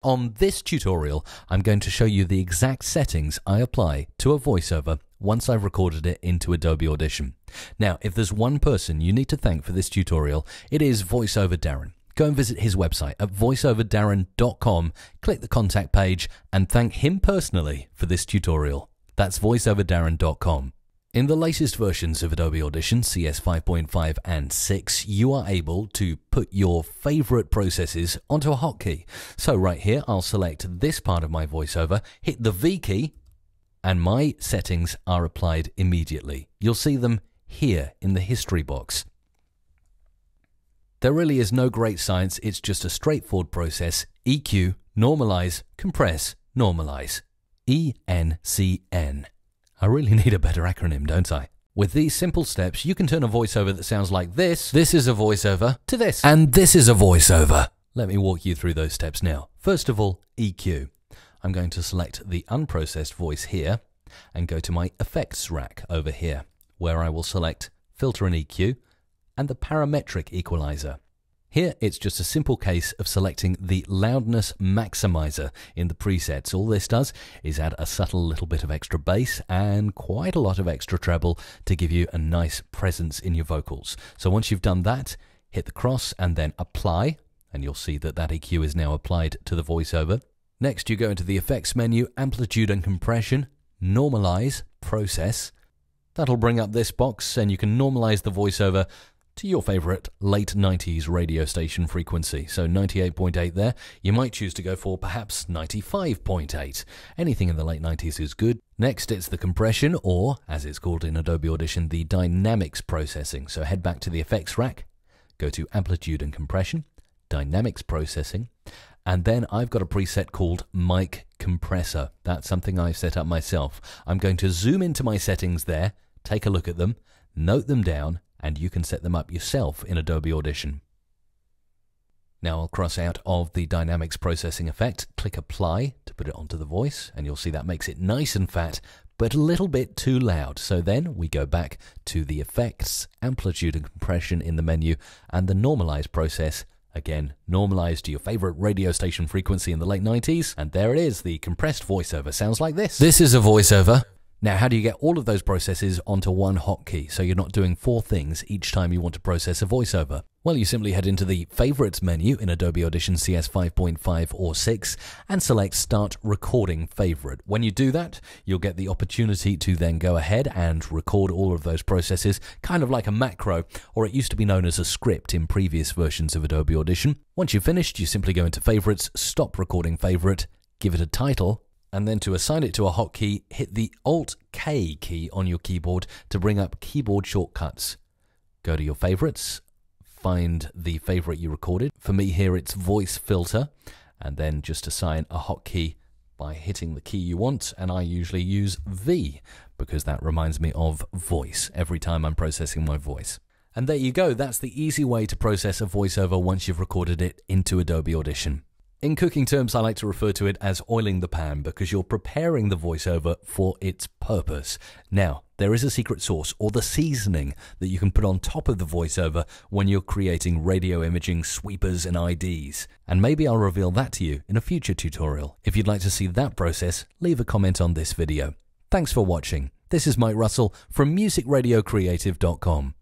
On this tutorial, I'm going to show you the exact settings I apply to a voiceover once I've recorded it into Adobe Audition. Now, if there's one person you need to thank for this tutorial, it is VoiceOver Darren. Go and visit his website at voiceoverdarren.com, click the contact page, and thank him personally for this tutorial. That's voiceoverdarren.com. In the latest versions of Adobe Audition, CS 5.5 and 6, you are able to put your favorite processes onto a hotkey. So right here, I'll select this part of my voiceover, hit the V key, and my settings are applied immediately. You'll see them here in the history box. There really is no great science, it's just a straightforward process. EQ, normalize, compress, normalize. ENCN. I really need a better acronym, don't I? With these simple steps, you can turn a voiceover that sounds like this is a voiceover, to this, and this is a voiceover. Let me walk you through those steps now. First of all, EQ. I'm going to select the unprocessed voice here and go to my effects rack over here, where I will select filter and EQ and the parametric equalizer. Here, it's just a simple case of selecting the loudness maximizer in the presets. All this does is add a subtle little bit of extra bass and quite a lot of extra treble to give you a nice presence in your vocals. So once you've done that, hit the cross and then apply, and you'll see that that EQ is now applied to the voiceover. Next, you go into the effects menu, amplitude and compression, normalize, process. That'll bring up this box and you can normalize the voiceover to your favorite late 90s radio station frequency. So 98.8 there. You might choose to go for perhaps 95.8. Anything in the late 90s is good. Next, it's the compression, or as it's called in Adobe Audition, the dynamics processing. So head back to the effects rack, go to amplitude and compression, dynamics processing, and then I've got a preset called mic compressor. That's something I've set up myself. I'm going to zoom into my settings there, take a look at them, note them down, and you can set them up yourself in Adobe Audition. Now I'll cross out of the dynamics processing effect, click apply to put it onto the voice, and you'll see that makes it nice and fat, but a little bit too loud. So then we go back to the effects, amplitude and compression in the menu, and the normalize process. Again, normalize to your favorite radio station frequency in the late 90s, and there it is, the compressed voiceover sounds like this. This is a voiceover. Now, how do you get all of those processes onto one hotkey so you're not doing 4 things each time you want to process a voiceover? Well, you simply head into the Favorites menu in Adobe Audition CS 5.5 or 6 and select Start Recording Favorite. When you do that, you'll get the opportunity to then go ahead and record all of those processes, kind of like a macro, or it used to be known as a script in previous versions of Adobe Audition. Once you've finished, you simply go into Favorites, Stop Recording Favorite, give it a title, and then to assign it to a hotkey, hit the Alt-K key on your keyboard to bring up keyboard shortcuts. Go to your favorites, find the favorite you recorded. For me here it's voice filter, and then just assign a hotkey by hitting the key you want, and I usually use V because that reminds me of voice every time I'm processing my voice. And there you go, that's the easy way to process a voiceover once you've recorded it into Adobe Audition. In cooking terms, I like to refer to it as oiling the pan because you're preparing the voiceover for its purpose. Now, there is a secret sauce or the seasoning that you can put on top of the voiceover when you're creating radio imaging sweepers and IDs. And maybe I'll reveal that to you in a future tutorial. If you'd like to see that process, leave a comment on this video. Thanks for watching. This is Mike Russell from musicradiocreative.com.